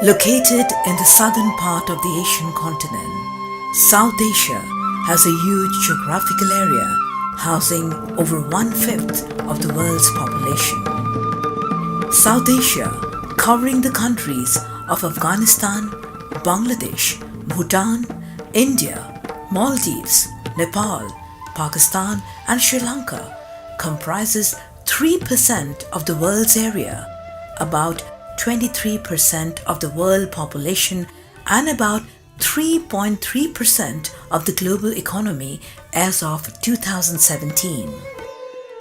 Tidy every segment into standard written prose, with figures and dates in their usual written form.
Located in the southern part of the Asian continent, South Asia has a huge geographical area housing over one-fifth of the world's population. South Asia, covering the countries of Afghanistan, Bangladesh, Bhutan, India, Maldives, Nepal, Pakistan and Sri Lanka, comprises 3% of the world's area, about 23% of the world population and about 3.3% of the global economy as of 2017.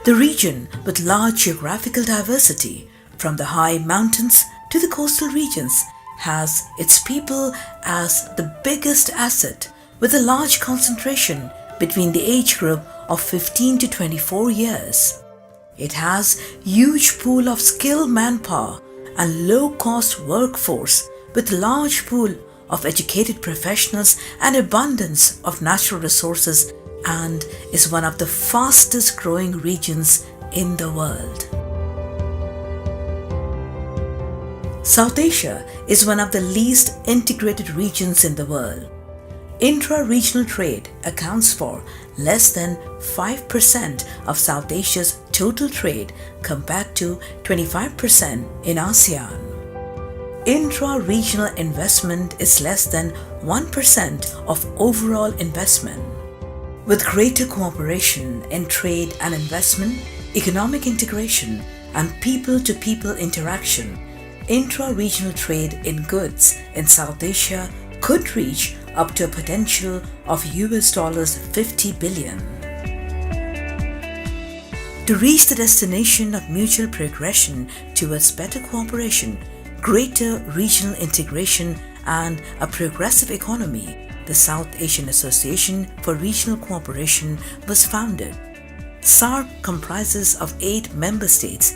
The region, with large geographical diversity from the high mountains to the coastal regions, has its people as the biggest asset, with a large concentration between the age group of 15 to 24 years. It has huge pool of skilled manpower and low-cost workforce with large pool of educated professionals and abundance of natural resources, and is one of the fastest growing regions in the world. South Asia is one of the least integrated regions in the world. Intra-regional trade accounts for less than 5% of South Asia's total trade compared to 25% in ASEAN. Intra-regional investment is less than 1% of overall investment. With greater cooperation in trade and investment, economic integration and people-to-people interaction, intra-regional trade in goods in South Asia could reach up to a potential of $50 billion. To reach the destination of mutual progression towards better cooperation, greater regional integration and a progressive economy, the South Asian Association for Regional Cooperation was founded. SAARC comprises of 8 member states.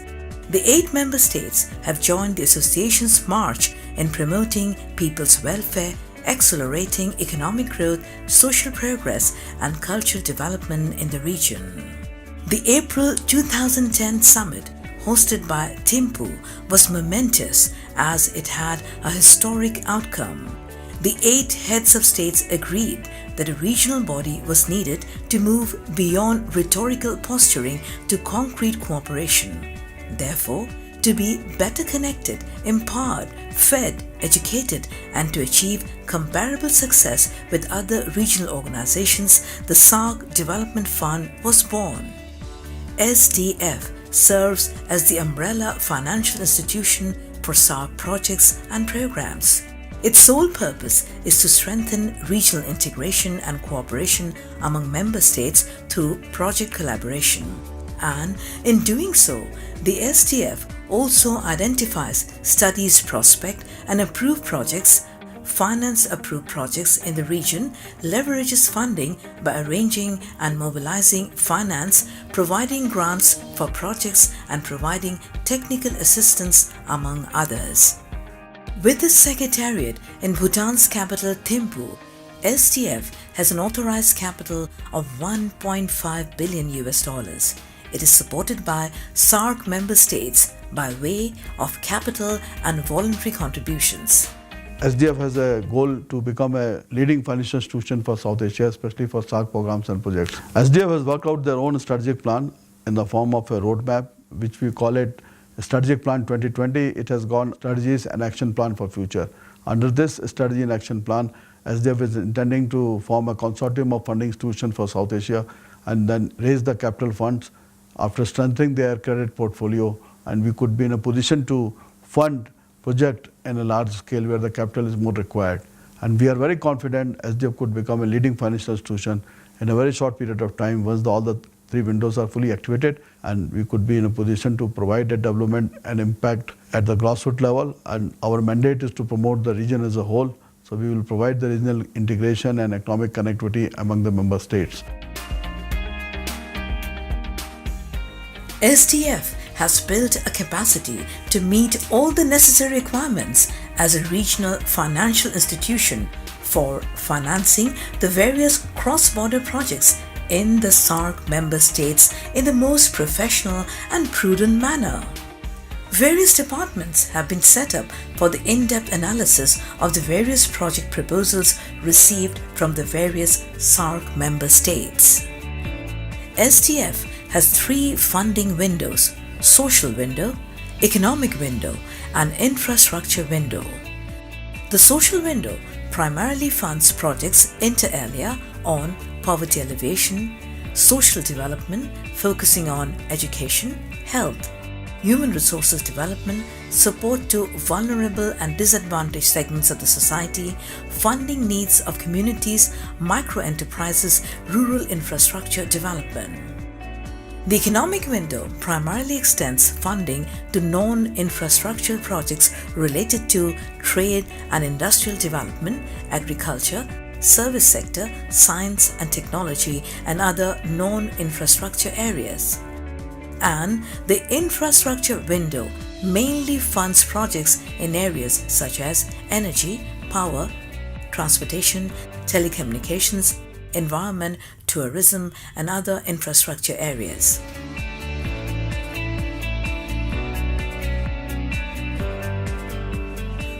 The 8 member states have joined the association's march in promoting people's welfare, accelerating economic growth, social progress and cultural development in the region. The April 2010 summit hosted by Thimphu was momentous as it had a historic outcome. The 8 heads of states agreed that a regional body was needed to move beyond rhetorical posturing to concrete cooperation. Therefore, to be better connected, empowered, fed, educated, and to achieve comparable success with other regional organizations, the SAARC Development Fund was born. SDF serves as the umbrella financial institution for SAARC projects and programs. Its sole purpose is to strengthen regional integration and cooperation among member states through project collaboration. And in doing so, the SDF also identifies, studies prospect and approved projects, finance approved projects in the region, leverages funding by arranging and mobilizing finance, providing grants for projects and providing technical assistance among others. With its secretariat in Bhutan's capital Thimphu, SDF has an authorized capital of $1.5 billion. It is supported by SAARC member states by way of capital and voluntary contributions. SDF has a goal to become a leading financial institution for South Asia, especially for SAARC programs and projects. SDF has worked out their own strategic plan in the form of a roadmap, which we call it Strategic Plan 2020. It has gone strategies and action plan for future. Under this strategy and action plan, SDF is intending to form a consortium of funding institutions for South Asia and then raise the capital funds after strengthening their credit portfolio, and we could be in a position to fund project in a large scale where the capital is more required. And we are very confident SDF could become a leading financial institution in a very short period of time once all the 3 windows are fully activated, and we could be in a position to provide a development and impact at the grassroots level. And our mandate is to promote the region as a whole. So we will provide the regional integration and economic connectivity among the member states. SDF has built a capacity to meet all the necessary requirements as a regional financial institution for financing the various cross-border projects in the SAARC member states in the most professional and prudent manner. Various departments have been set up for the in-depth analysis of the various project proposals received from the various SAARC member states. SDF has 3 funding windows: social window, economic window, and infrastructure window. The social window primarily funds projects inter alia on poverty alleviation, social development focusing on education, health, human resources development, support to vulnerable and disadvantaged segments of the society, funding needs of communities, micro-enterprises, rural infrastructure development. The economic window primarily extends funding to non-infrastructure projects related to trade and industrial development, agriculture, service sector, science and technology, and other non-infrastructure areas. And the infrastructure window mainly funds projects in areas such as energy, power, transportation, telecommunications, environment, tourism, and other infrastructure areas.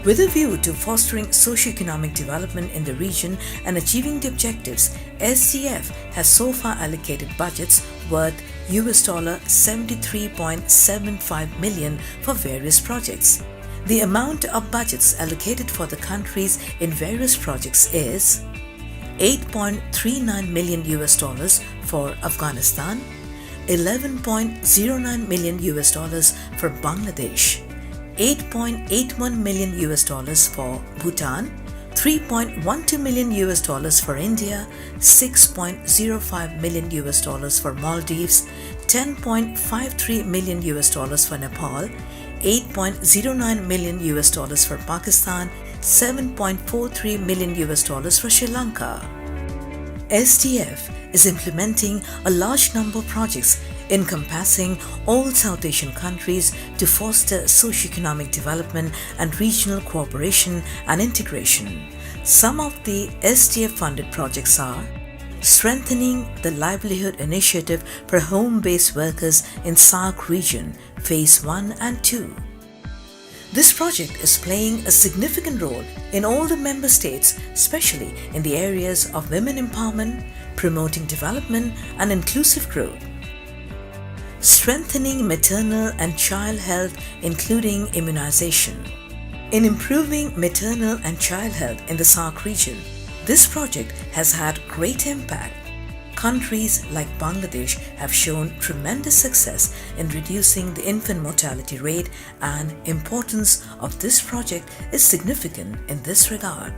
With a view to fostering socio-economic development in the region and achieving the objectives, SDF has so far allocated budgets worth $73.75 million for various projects. The amount of budgets allocated for the countries in various projects is $8.39 million for Afghanistan, $11.09 million for Bangladesh, $8.81 million for Bhutan, $3.12 million for India, $6.05 million for Maldives, $10.53 million for Nepal, $8.09 million for Pakistan, $7.43 million for Sri Lanka. SDF is implementing a large number of projects encompassing all South Asian countries to foster socio-economic development and regional cooperation and integration. Some of the SDF-funded projects are strengthening the livelihood initiative for home-based workers in SAARC region, Phase 1 and 2. This project is playing a significant role in all the member states, especially in the areas of women empowerment, promoting development and inclusive growth. Strengthening maternal and child health, including immunization. In improving maternal and child health in the SAARC region, this project has had great impact. Countries like Bangladesh have shown tremendous success in reducing the infant mortality rate, and importance of this project is significant in this regard.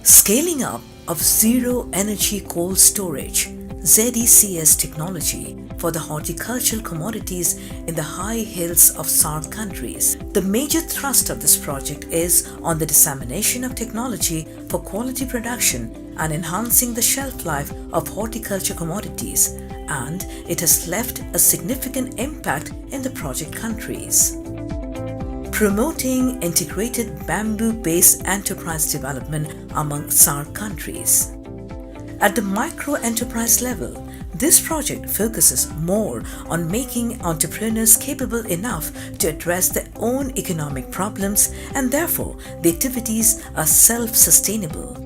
Scaling up of zero energy cold storage (ZECS) technology for the horticultural commodities in the high hills of SAARC countries. The major thrust of this project is on the dissemination of technology for quality production and enhancing the shelf life of horticulture commodities, and it has left a significant impact in the project countries. Promoting integrated bamboo-based enterprise development among SAARC countries. At the micro-enterprise level, this project focuses more on making entrepreneurs capable enough to address their own economic problems, and therefore the activities are self-sustainable.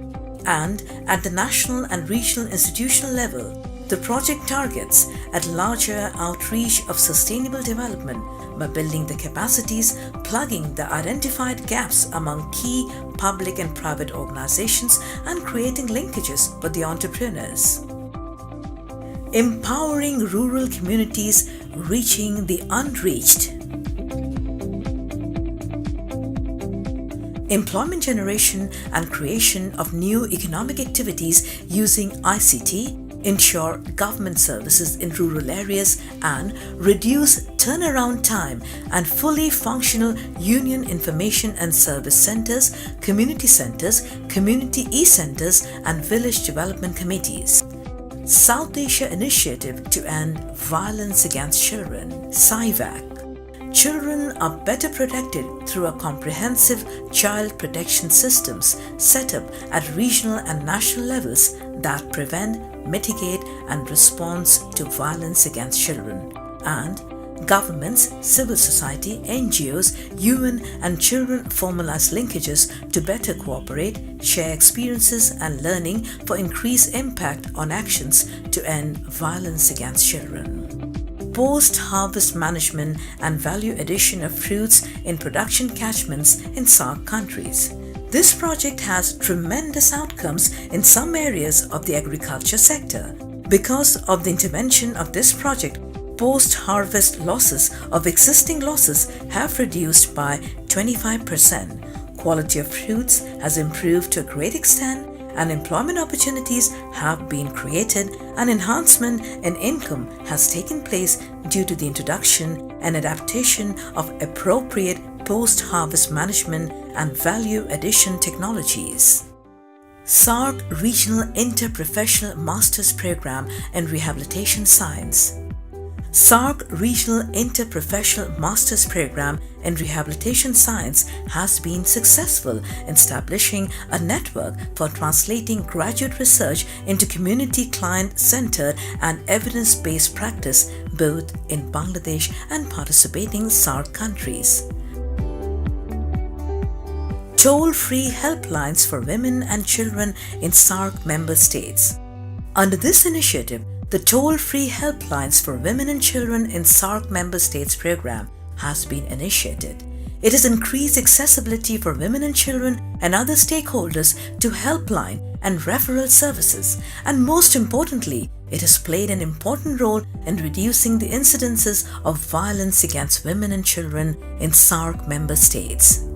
And at the national and regional institutional level, the project targets at larger outreach of sustainable development by building the capacities, plugging the identified gaps among key public and private organizations, and creating linkages for the entrepreneurs. Empowering rural communities, reaching the unreached. Employment generation and creation of new economic activities using ICT, ensure government services in rural areas, and reduce turnaround time and fully functional union information and service centers, community e-centers, and village development committees. South Asia Initiative to End Violence Against Children, SAIVAC. Children are better protected through a comprehensive child protection systems set up at regional and national levels that prevent, mitigate and respond to violence against children. And Governments, civil society, NGOs, UN and children formalize linkages to better cooperate, share experiences and learning for increased impact on actions to end violence against children. Post-harvest management and value addition of fruits in production catchments in SAARC countries. This project has tremendous outcomes in some areas of the agriculture sector. Because of the intervention of this project, post-harvest losses of existing losses have reduced by 25%. Quality of fruits has improved to a great extent and employment opportunities have been created and enhancement in income has taken place due to the introduction and adaptation of appropriate post-harvest management and value addition technologies. SAARC Regional Interprofessional Masters Program in Rehabilitation Science. SAARC Regional Interprofessional Masters Program in Rehabilitation Science has been successful in establishing a network for translating graduate research into community client-centered and evidence-based practice both in Bangladesh and participating SAARC countries. Toll-free helplines for women and children in SAARC member states. Under this initiative, the toll-free helplines for women and children in SAARC member states program has been initiated. It has increased accessibility for women and children and other stakeholders to helpline and referral services, and most importantly, it has played an important role in reducing the incidences of violence against women and children in SAARC member states.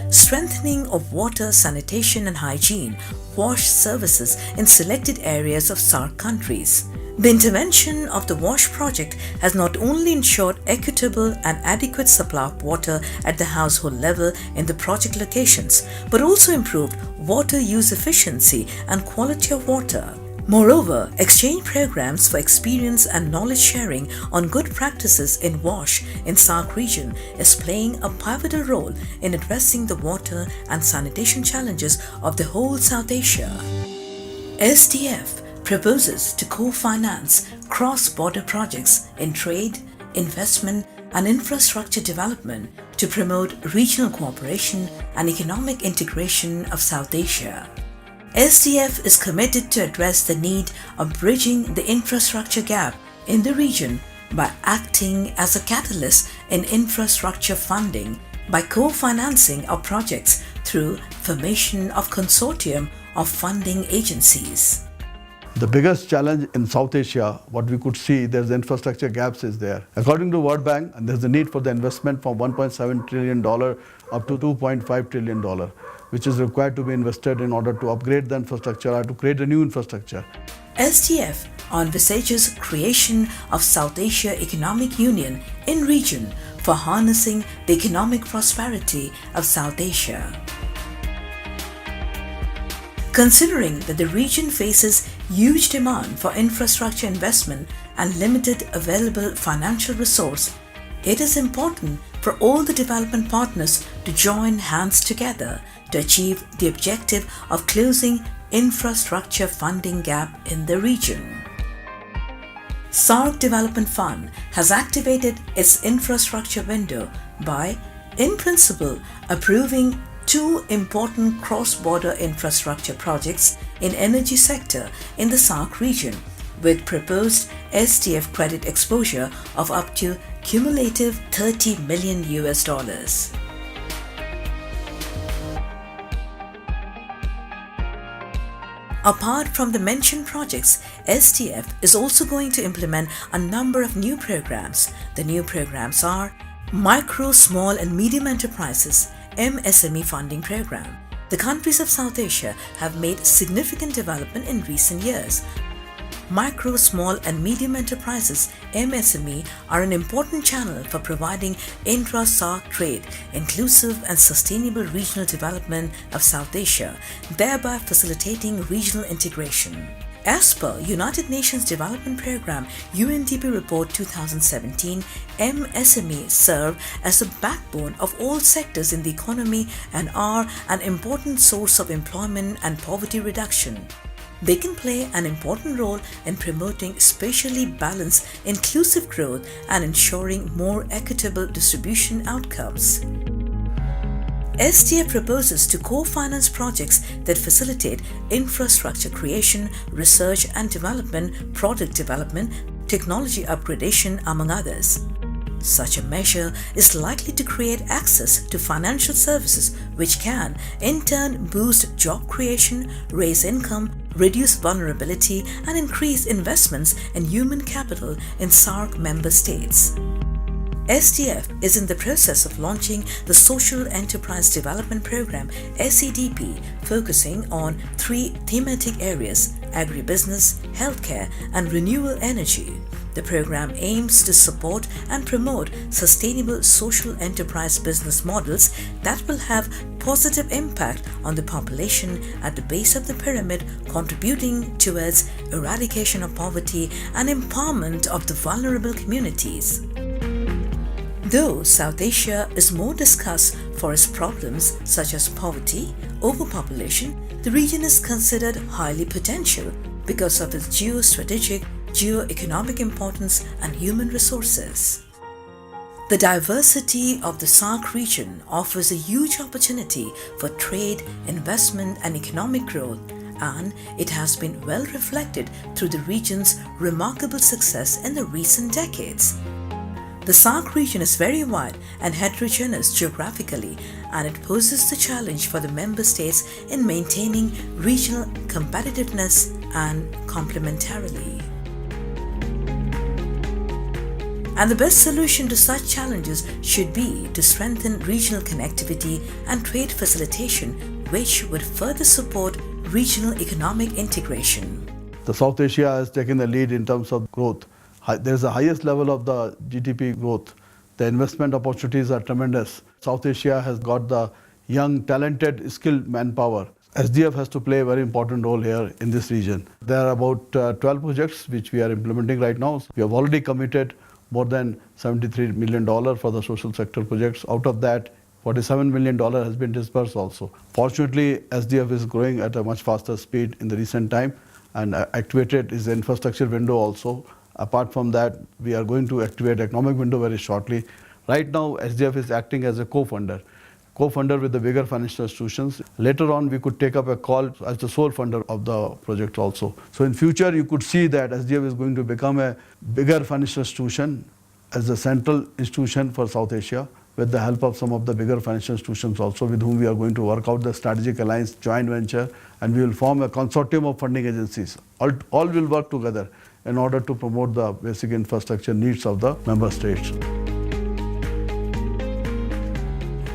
Strengthening of water, sanitation and hygiene, WASH services in selected areas of SAARC countries. The intervention of the WASH project has not only ensured equitable and adequate supply of water at the household level in the project locations, but also improved water use efficiency and quality of water. Moreover, exchange programs for experience and knowledge sharing on good practices in WASH in SAARC region is playing a pivotal role in addressing the water and sanitation challenges of the whole South Asia. SDF proposes to co-finance cross-border projects in trade, investment and infrastructure development to promote regional cooperation and economic integration of South Asia. SDF is committed to address the need of bridging the infrastructure gap in the region by acting as a catalyst in infrastructure funding by co-financing of projects through formation of consortium of funding agencies. The biggest challenge in South Asia, what we could see, there's infrastructure gaps is there. According to World Bank, there's a need for the investment from $1.7 trillion up to $2.5 trillion, which is required to be invested in order to upgrade the infrastructure or to create a new infrastructure. SDF envisages creation of South Asia Economic Union in region for harnessing the economic prosperity of South Asia. Considering that the region faces huge demand for infrastructure investment and limited available financial resource, it is important for all the development partners to join hands together to achieve the objective of closing infrastructure funding gap in the region. SAARC Development Fund has activated its infrastructure window by, in principle, approving two important cross-border infrastructure projects in energy sector in the SAARC region with proposed SDF credit exposure of up to cumulative $30 million. Apart from the mentioned projects, SDF is also going to implement a number of new programs. The new programs are Micro, Small and Medium Enterprises MSME Funding Program. The countries of South Asia have made significant development in recent years. Micro, Small and Medium Enterprises MSME are an important channel for providing intra-SAARC trade, inclusive and sustainable regional development of South Asia, thereby facilitating regional integration. As per United Nations Development Programme UNDP Report 2017, MSME serve as the backbone of all sectors in the economy and are an important source of employment and poverty reduction. They can play an important role in promoting spatially balanced, inclusive growth and ensuring more equitable distribution outcomes. SDF proposes to co-finance projects that facilitate infrastructure creation, research and development, product development, technology upgradation, among others. Such a measure is likely to create access to financial services which can, in turn, boost job creation, raise income, reduce vulnerability, and increase investments in human capital in SAARC member states. SDF is in the process of launching the Social Enterprise Development Program (SEDP), focusing on 3 thematic areas: agribusiness, healthcare, and renewable energy. The program aims to support and promote sustainable social enterprise business models that will have positive impact on the population at the base of the pyramid, contributing towards eradication of poverty and empowerment of the vulnerable communities. Though South Asia is more discussed for its problems such as poverty, overpopulation, the region is considered highly potential because of its geostrategic, geo-economic importance and human resources. The diversity of the SAARC region offers a huge opportunity for trade, investment and economic growth, and it has been well reflected through the region's remarkable success in the recent decades. The SAARC region is very wide and heterogeneous geographically, and it poses the challenge for the member states in maintaining regional competitiveness and complementarity. And the best solution to such challenges should be to strengthen regional connectivity and trade facilitation, which would further support regional economic integration. The South Asia has taken the lead in terms of growth. There is the highest level of the GDP growth. The investment opportunities are tremendous. South Asia has got the young, talented, skilled manpower. SDF has to play a very important role here in this region. There are about 12 projects which we are implementing right now. We have already committed more than $73 million for the social sector projects. Out of that, $47 million has been disbursed also. Fortunately, SDF is growing at a much faster speed in the recent time and activated its infrastructure window also. Apart from that, we are going to activate economic window very shortly. Right now, SDF is acting as a co-funder with the bigger financial institutions. Later on, we could take up a call as the sole funder of the project also. So in future, you could see that SDF is going to become a bigger financial institution as the central institution for South Asia, with the help of some of the bigger financial institutions also, with whom we are going to work out the strategic alliance joint venture, and we will form a consortium of funding agencies. All will work together in order to promote the basic infrastructure needs of the member states.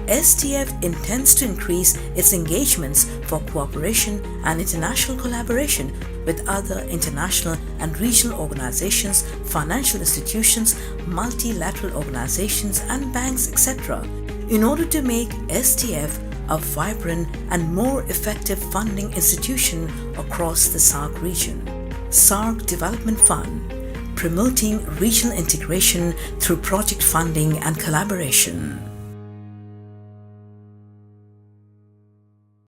SDF intends to increase its engagements for cooperation and international collaboration with other international and regional organizations, financial institutions, multilateral organizations and banks, etc., in order to make SDF a vibrant and more effective funding institution across the SAARC region. SAARC Development Fund, promoting regional integration through project funding and collaboration.